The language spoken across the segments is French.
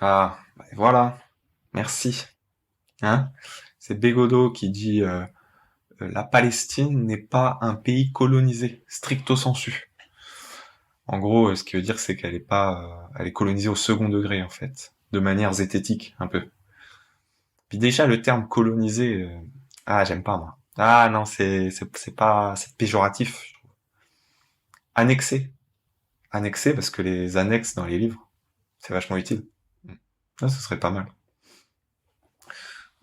Ah, bah, voilà, merci. Hein? C'est Bégodeau qui dit la Palestine n'est pas un pays colonisé, stricto sensu. En gros, ce qui veut dire, c'est qu'elle est pas, elle est colonisée au second degré en fait, de manière zététique un peu. Puis déjà le terme colonisé, ah j'aime pas moi. Ah non, c'est pas, c'est péjoratif. Annexé, annexé parce que les annexes dans les livres, c'est vachement utile. Ah, ce serait pas mal.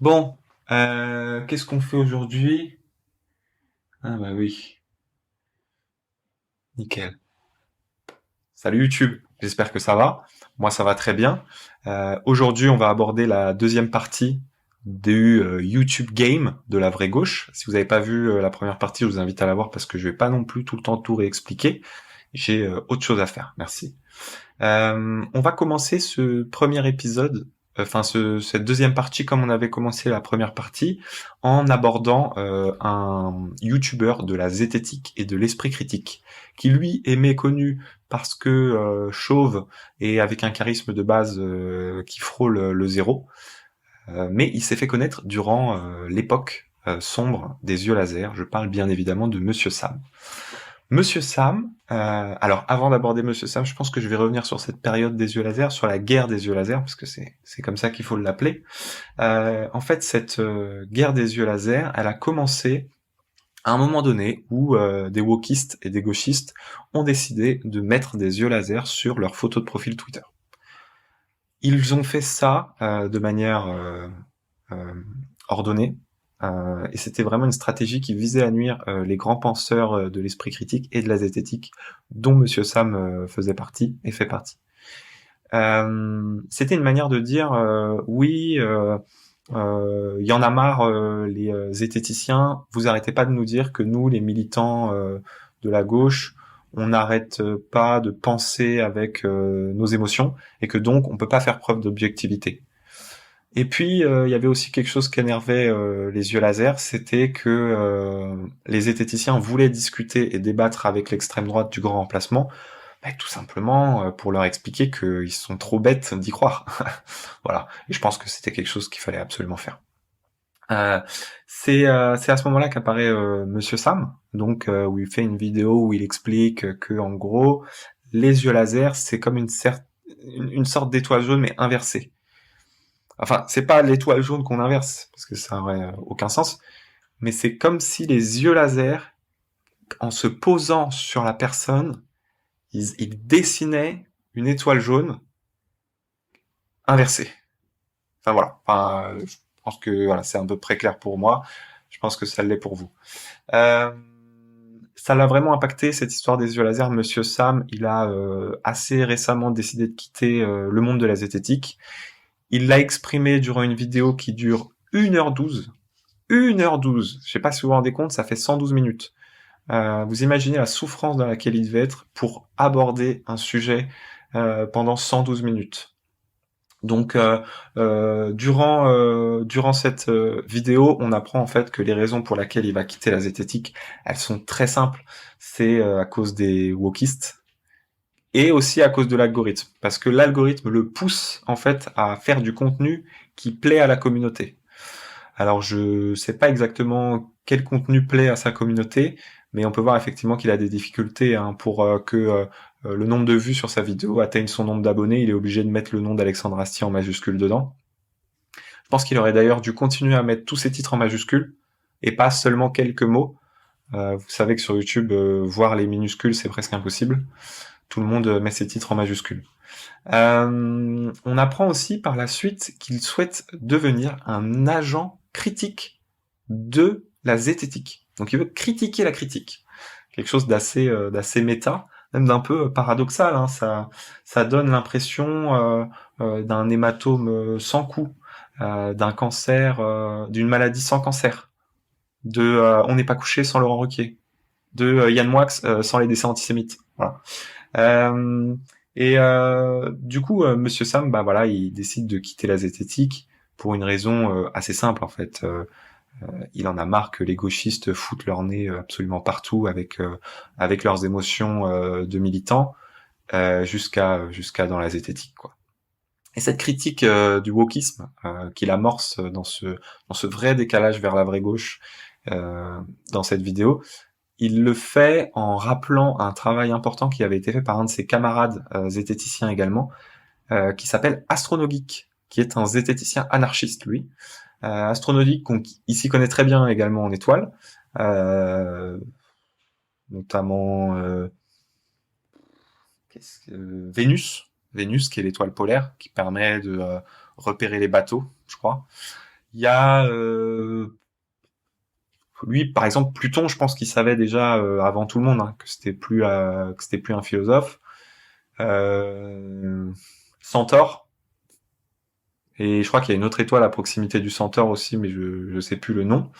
Bon, qu'est-ce qu'on fait aujourd'hui? Ah bah oui, nickel. Salut YouTube, j'espère que ça va. Moi ça va très bien. Aujourd'hui on va aborder la deuxième partie du YouTube Game de la vraie gauche. Si vous n'avez pas vu la première partie, je vous invite à la voir parce que je vais pas non plus tout le temps tout réexpliquer. J'ai autre chose à faire. Merci. On va commencer ce premier épisode, cette deuxième partie comme on avait commencé la première partie, en abordant un YouTuber de la zététique et de l'esprit critique, qui lui est méconnu parce que chauve et avec un charisme de base qui frôle le zéro, mais il s'est fait connaître durant l'époque sombre des yeux laser. Je parle bien évidemment de Monsieur Sam. Monsieur Sam, alors avant d'aborder Monsieur Sam, je pense que je vais revenir sur cette période des yeux laser, sur la guerre des yeux laser, parce que c'est comme ça qu'il faut l'appeler. En fait, cette guerre des yeux laser, elle a commencé à un moment donné où des wokistes et des gauchistes ont décidé de mettre des yeux laser sur leurs photos de profil Twitter. Ils ont fait ça de manière euh, ordonnée, et c'était vraiment une stratégie qui visait à nuire les grands penseurs de l'esprit critique et de la zététique, dont Monsieur Sam faisait partie et fait partie. C'était une manière de dire oui, y en a marre les zététiciens, vous arrêtez pas de nous dire que nous, les militants de la gauche, on n'arrête pas de penser avec nos émotions et que donc on peut pas faire preuve d'objectivité. Et puis il y avait aussi quelque chose qui énervait les yeux laser, c'était que les zététiciens voulaient discuter et débattre avec l'extrême droite du grand remplacement, bah, tout simplement pour leur expliquer qu'ils sont trop bêtes d'y croire. Voilà. Et je pense que c'était quelque chose qu'il fallait absolument faire. Euh, c'est à ce moment-là qu'apparaît Monsieur Sam, donc où il fait une vidéo où il explique que en gros les yeux laser c'est comme une sorte d'étoile jaune mais inversée. Enfin, c'est pas l'étoile jaune qu'on inverse, parce que ça aurait aucun sens, mais c'est comme si les yeux laser, en se posant sur la personne, ils dessinaient une étoile jaune inversée. Enfin voilà. Enfin, je pense que voilà, c'est à peu près clair pour moi. Je pense que ça l'est pour vous. Euh, Ça l'a vraiment impacté cette histoire des yeux laser. Monsieur Sam, il a assez récemment décidé de quitter le monde de la zététique. Il l'a exprimé durant une vidéo qui dure 1h12. 1h12. Je sais pas si vous vous rendez compte, ça fait 112 minutes. Vous imaginez la souffrance dans laquelle il devait être pour aborder un sujet pendant 112 minutes. Donc, durant cette vidéo, on apprend en fait que les raisons pour lesquelles il va quitter la zététique, elles sont très simples. C'est à cause des wokistes et aussi à cause de l'algorithme, parce que l'algorithme le pousse en fait à faire du contenu qui plaît à la communauté. Alors je sais pas exactement quel contenu plaît à sa communauté, mais on peut voir effectivement qu'il a des difficultés hein, pour que le nombre de vues sur sa vidéo atteigne son nombre d'abonnés. Il est obligé de mettre le nom d'Alexandre Astier en majuscule dedans. Je pense qu'il aurait d'ailleurs dû continuer à mettre tous ses titres en majuscule et pas seulement quelques mots. Vous savez que sur YouTube, voir les minuscules, c'est presque impossible. Tout le monde met ses titres en majuscule. On apprend aussi par la suite qu'il souhaite devenir un agent critique de la zététique. Donc il veut critiquer la critique. Quelque chose d'assez méta, même d'un peu paradoxal. Hein. Ça donne l'impression d'un hématome sans coup, d'un cancer, d'une maladie sans cancer, de On n'est pas couché sans Laurent Ruquier, de Yann Moix sans les décès antisémites. Voilà. Euh, du coup, Monsieur Sam, bah voilà, il décide de quitter la zététique pour une raison assez simple en fait. Il en a marre que les gauchistes foutent leur nez absolument partout avec leurs émotions de militants jusqu'à dans la zététique quoi. Et cette critique du wokisme qu'il amorce dans ce vrai décalage vers la vraie gauche dans cette vidéo, il le fait en rappelant un travail important qui avait été fait par un de ses camarades zététiciens également, qui s'appelle Astronogeek, qui est un zététicien anarchiste, lui. Astronogeek, il s'y connaît très bien également en étoiles, notamment Vénus. Vénus, qui est l'étoile polaire, qui permet de repérer les bateaux, je crois. Il y a lui, par exemple, Pluton, je pense qu'il savait déjà avant tout le monde hein, que c'était plus un philosophe. Centaure, et je crois qu'il y a une autre étoile à proximité du Centaure aussi, mais je sais plus le nom.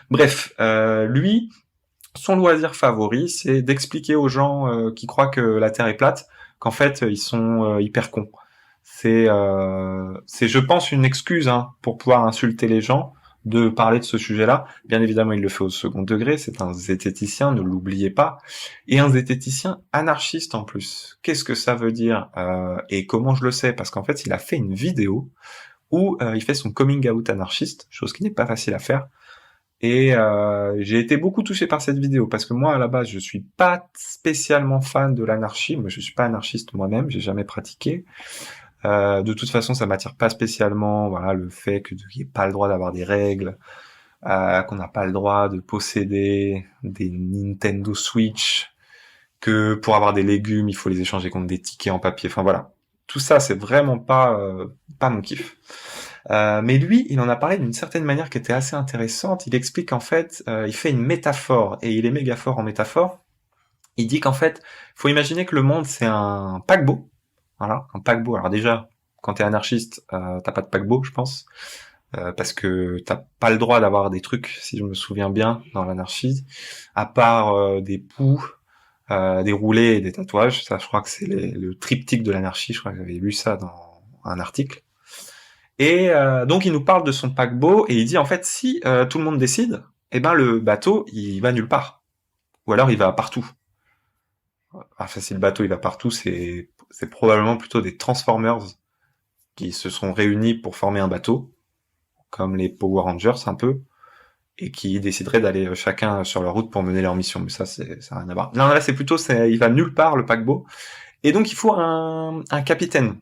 Bref, lui, son loisir favori, c'est d'expliquer aux gens qui croient que la Terre est plate qu'en fait ils sont hyper cons. C'est, je pense, une excuse hein, pour pouvoir insulter les gens de parler de ce sujet-là. Bien évidemment, il le fait au second degré. C'est un zététicien, ne l'oubliez pas, et un zététicien anarchiste en plus. Qu'est-ce que ça veut dire et comment je le sais? Parce qu'en fait, il a fait une vidéo où il fait son coming out anarchiste, chose qui n'est pas facile à faire. Et j'ai été beaucoup touché par cette vidéo parce que moi à la base je suis pas spécialement fan de l'anarchie, moi je suis pas anarchiste moi-même, j'ai jamais pratiqué. De toute façon ça m'attire pas spécialement, voilà le fait qu'il n'y ait pas le droit d'avoir des règles, qu'on n'a pas le droit de posséder des Nintendo Switch, que pour avoir des légumes il faut les échanger contre des tickets en papier, enfin voilà. Tout ça c'est vraiment pas mon kiff. Mais lui, il en a parlé d'une certaine manière qui était assez intéressante. Il explique qu'en fait, il fait une métaphore, et il est méga fort en métaphore. Il dit qu'en fait, faut imaginer que le monde, c'est un paquebot. Voilà, un paquebot. Alors déjà, quand t'es anarchiste, t'as pas de paquebot, je pense. Parce que t'as pas le droit d'avoir des trucs, si je me souviens bien, dans l'anarchie, à part des poux, des roulés et des tatouages. Ça, je crois que c'est le triptyque de l'anarchie. Je crois que j'avais lu ça dans un article. Et donc il nous parle de son paquebot et il dit en fait si tout le monde décide, eh ben le bateau il va nulle part, ou alors il va partout. Enfin si le bateau il va partout, c'est probablement plutôt des Transformers qui se sont réunis pour former un bateau, comme les Power Rangers un peu, et qui décideraient d'aller chacun sur leur route pour mener leur mission. Mais ça ça n'a rien à voir. Non là c'est plutôt il va nulle part le paquebot, et donc il faut un capitaine.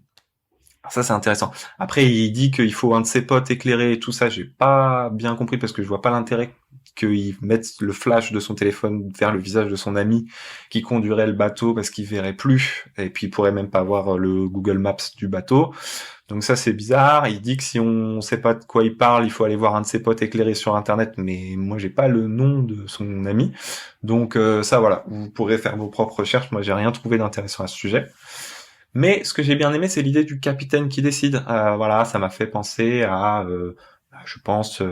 Ça c'est intéressant. Après il dit qu'il faut un de ses potes éclairé et tout ça, j'ai pas bien compris parce que je vois pas l'intérêt qu'il mette le flash de son téléphone vers le visage de son ami qui conduirait le bateau parce qu'il verrait plus et puis il pourrait même pas voir le Google Maps du bateau. Donc ça c'est bizarre. Il dit que si on sait pas de quoi il parle, il faut aller voir un de ses potes éclairé sur internet, mais moi j'ai pas le nom de son ami. Donc ça voilà, vous pourrez faire vos propres recherches, moi j'ai rien trouvé d'intéressant à ce sujet. Mais ce que j'ai bien aimé, c'est l'idée du capitaine qui décide. Voilà, ça m'a fait penser à, je pense,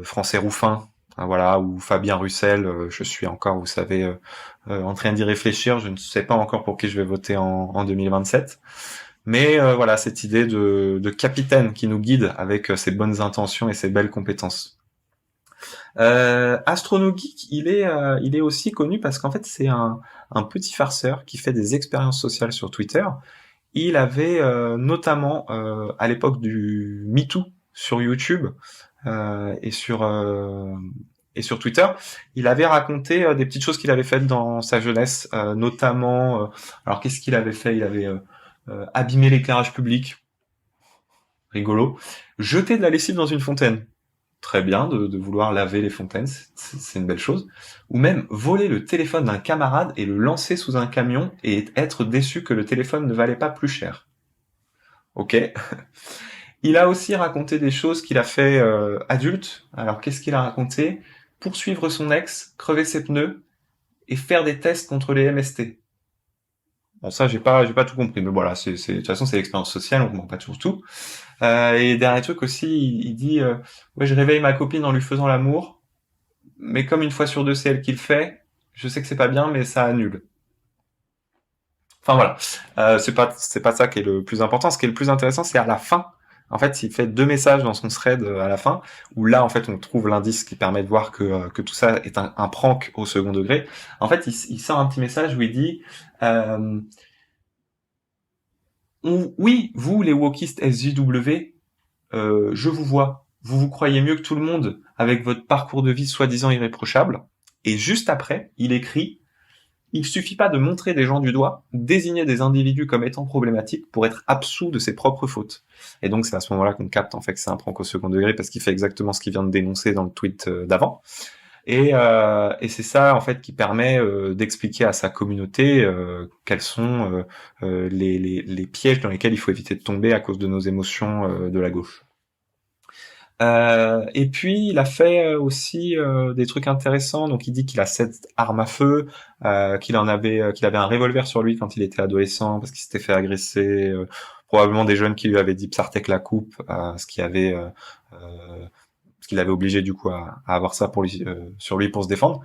Français Rouffin, hein, voilà, ou Fabien Roussel. Je suis encore, vous savez, en train d'y réfléchir. Je ne sais pas encore pour qui je vais voter en 2027. Mais voilà, cette idée de capitaine qui nous guide avec ses bonnes intentions et ses belles compétences. AstronoGeek, il est aussi connu parce qu'en fait c'est un petit farceur qui fait des expériences sociales sur Twitter. Il avait notamment à l'époque du MeToo sur YouTube et sur Twitter, il avait raconté des petites choses qu'il avait faites dans sa jeunesse, notamment. Alors qu'est-ce qu'il avait fait? Il avait abîmé l'éclairage public, rigolo. Jeter de la lessive dans une fontaine. Très bien de vouloir laver les fontaines, c'est une belle chose. Ou même voler le téléphone d'un camarade et le lancer sous un camion et être déçu que le téléphone ne valait pas plus cher. Ok. Il a aussi raconté des choses qu'il a fait adulte. Alors qu'est-ce qu'il a raconté? Poursuivre son ex, crever ses pneus et faire des tests contre les MST. Bon ça j'ai pas tout compris, mais voilà, de toute façon c'est l'expérience sociale, on comprend pas toujours tout. Et dernier truc aussi, il dit ouais je réveille ma copine en lui faisant l'amour, mais comme une fois sur deux c'est elle qui le fait, je sais que c'est pas bien, mais ça annule. Enfin voilà, c'est pas ça qui est le plus important. Ce qui est le plus intéressant, c'est à la fin. En fait, il fait deux messages dans son thread à la fin, où là en fait on trouve l'indice qui permet de voir que tout ça est un prank au second degré. En fait, il sort un petit message où il dit Oui, vous, les wokistes SJW, je vous vois. Vous vous croyez mieux que tout le monde avec votre parcours de vie soi-disant irréprochable. Et juste après, il écrit: il suffit pas de montrer des gens du doigt, désigner des individus comme étant problématiques pour être absous de ses propres fautes. Et donc c'est à ce moment-là qu'on capte en fait que c'est un prank au second degré parce qu'il fait exactement ce qu'il vient de dénoncer dans le tweet d'avant. Et c'est ça en fait qui permet d'expliquer à sa communauté quels sont les pièges dans lesquels il faut éviter de tomber à cause de nos émotions de la gauche. Et puis il a fait aussi des trucs intéressants. Donc il dit qu'il a 7 armes à feu, qu'il avait un revolver sur lui quand il était adolescent parce qu'il s'était fait agresser. Probablement des jeunes qui lui avaient dit Psartek la coupe, ce qui l'avait obligé du coup à avoir ça pour lui, sur lui pour se défendre.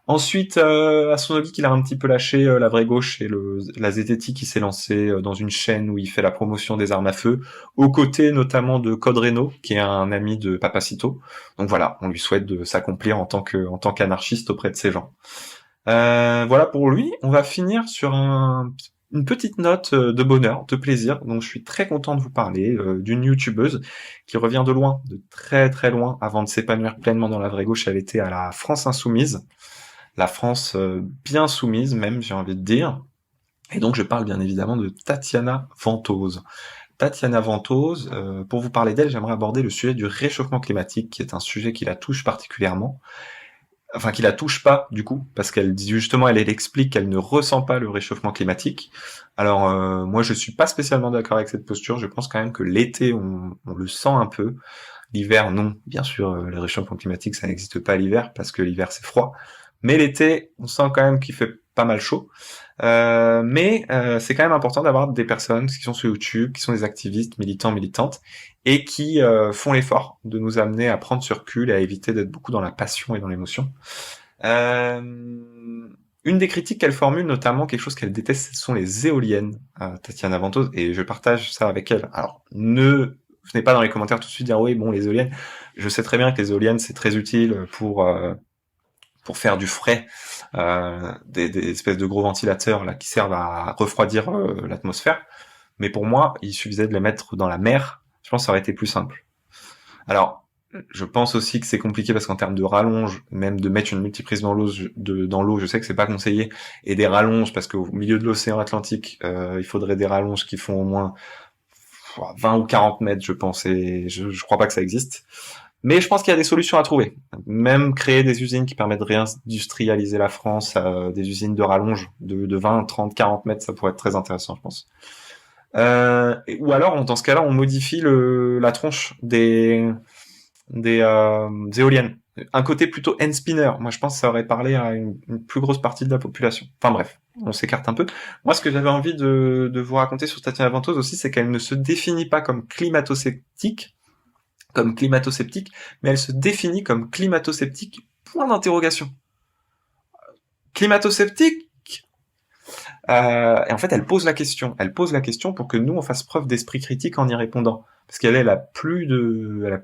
Ensuite, à son avis, qu'il a un petit peu lâché la vraie gauche et la zététique, qui s'est lancé dans une chaîne où il fait la promotion des armes à feu, aux côtés notamment de Code Reno, qui est un ami de Papacito. Donc voilà, on lui souhaite de s'accomplir en tant qu'anarchiste auprès de ces gens. Voilà pour lui. On va finir sur une petite note de bonheur, de plaisir. Donc je suis très content de vous parler d'une youtubeuse qui revient de loin, de très très loin, avant de s'épanouir pleinement dans la vraie gauche. Elle était à la France Insoumise. La France bien soumise même, j'ai envie de dire. Et donc je parle bien évidemment de Tatiana Ventose. Tatiana Ventose, pour vous parler d'elle, j'aimerais aborder le sujet du réchauffement climatique, qui est un sujet qui la touche particulièrement. Enfin, qui la touche pas, du coup, parce qu'elle dit justement, elle explique qu'elle ne ressent pas le réchauffement climatique. Alors, moi, je suis pas spécialement d'accord avec cette posture. Je pense quand même que l'été, on le sent un peu. L'hiver, non. Bien sûr, le réchauffement climatique, ça n'existe pas l'hiver, parce que l'hiver, c'est froid. Mais l'été, on sent quand même qu'il fait pas mal chaud. Mais c'est quand même important d'avoir des personnes qui sont sur YouTube, qui sont des activistes, militants, militantes, et qui font l'effort de nous amener à prendre ce recul et à éviter d'être beaucoup dans la passion et dans l'émotion. Euh, une des critiques qu'elle formule, notamment quelque chose qu'elle déteste, ce sont les éoliennes, Tatiana Ventose, et je partage ça avec elle. Alors, ne venez pas dans les commentaires tout de suite dire oui, bon, les éoliennes, je sais très bien que les éoliennes, c'est très utile pour faire du frais, des espèces de gros ventilateurs là qui servent à refroidir l'atmosphère. Mais pour moi, il suffisait de les mettre dans la mer. Je pense que ça aurait été plus simple. Alors, je pense aussi que c'est compliqué parce qu'en termes de rallonge, même de mettre une multiprise dans l'eau, je sais que c'est pas conseillé. Et des rallonges, parce qu'au milieu de l'océan Atlantique, il faudrait des rallonges qui font au moins 20 ou 40 mètres, je pense, et je crois pas que ça existe. Mais je pense qu'il y a des solutions à trouver. Même créer des usines qui permettent de réindustrialiser la France, des usines de rallonge de 20, 30, 40 mètres, ça pourrait être très intéressant, je pense. Ou alors, dans ce cas-là, on modifie la tronche des éoliennes. Un côté plutôt end spinner. Moi, je pense que ça aurait parlé à une plus grosse partie de la population. Enfin bref, on s'écarte un peu. Moi, ce que j'avais envie de vous raconter sur Tatiana Ventose aussi, c'est qu'elle ne se définit pas comme climato-sceptique, mais elle se définit comme climato-sceptique, point d'interrogation. Climato-sceptique et en fait, elle pose la question. Elle pose la question pour que nous, on fasse preuve d'esprit critique en y répondant. Parce elle a plus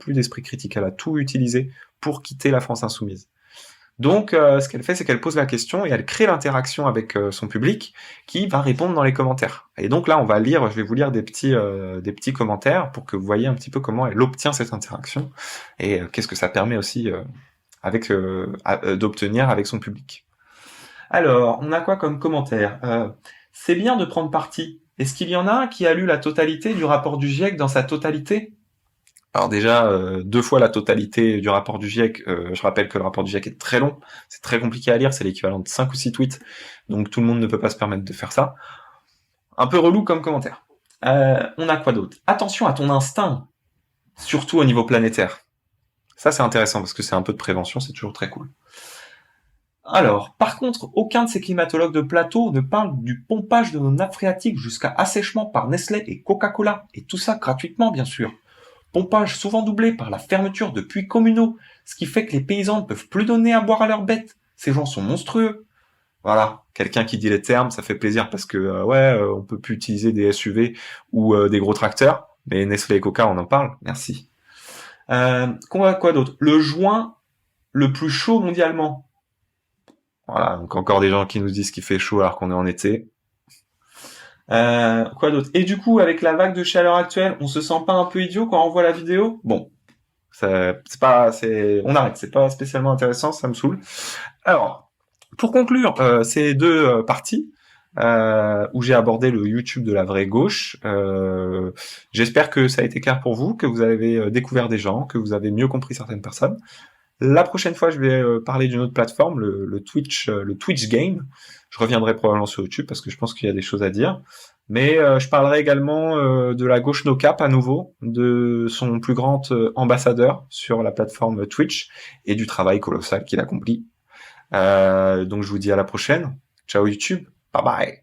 d'esprit critique. Elle a tout utilisé pour quitter la France insoumise. Donc, ce qu'elle fait, c'est qu'elle pose la question et elle crée l'interaction avec son public qui va répondre dans les commentaires. Et donc là, je vais vous lire des petits commentaires pour que vous voyez un petit peu comment elle obtient cette interaction et qu'est-ce que ça permet aussi d'obtenir avec son public. Alors, on a quoi comme commentaire c'est bien de prendre parti. Est-ce qu'il y en a un qui a lu la totalité du rapport du GIEC dans sa totalité? Alors déjà, 2 fois la totalité du rapport du GIEC, je rappelle que le rapport du GIEC est très long, c'est très compliqué à lire, c'est l'équivalent de 5 ou 6 tweets, donc tout le monde ne peut pas se permettre de faire ça. Un peu relou comme commentaire. On a quoi d'autre? Attention à ton instinct, surtout au niveau planétaire. Ça c'est intéressant parce que c'est un peu de prévention, c'est toujours très cool. Alors, par contre, aucun de ces climatologues de plateau ne parle du pompage de nos nappes phréatiques jusqu'à assèchement par Nestlé et Coca-Cola, et tout ça gratuitement bien sûr. Pompage souvent doublé par la fermeture de puits communaux, ce qui fait que les paysans ne peuvent plus donner à boire à leurs bêtes. Ces gens sont monstrueux. Voilà, quelqu'un qui dit les termes, ça fait plaisir parce que on peut plus utiliser des SUV ou des gros tracteurs, mais Nestlé et Coca, on en parle. Merci. Quoi d'autre? Le juin le plus chaud mondialement. Voilà, donc encore des gens qui nous disent qu'il fait chaud alors qu'on est en été. Quoi d'autre? Et du coup, avec la vague de chaleur actuelle, on se sent pas un peu idiot quand on voit la vidéo? Bon, c'est pas, on arrête. C'est pas spécialement intéressant, ça me saoule. Alors, pour conclure ces deux parties où j'ai abordé le YouTube de la vraie gauche, j'espère que ça a été clair pour vous, que vous avez découvert des gens, que vous avez mieux compris certaines personnes. La prochaine fois, je vais parler d'une autre plateforme, le Twitch Game. Je reviendrai probablement sur YouTube parce que je pense qu'il y a des choses à dire. Mais je parlerai également de la gauche no cap à nouveau, de son plus grand ambassadeur sur la plateforme Twitch et du travail colossal qu'il accomplit. Donc je vous dis à la prochaine. Ciao YouTube. Bye bye.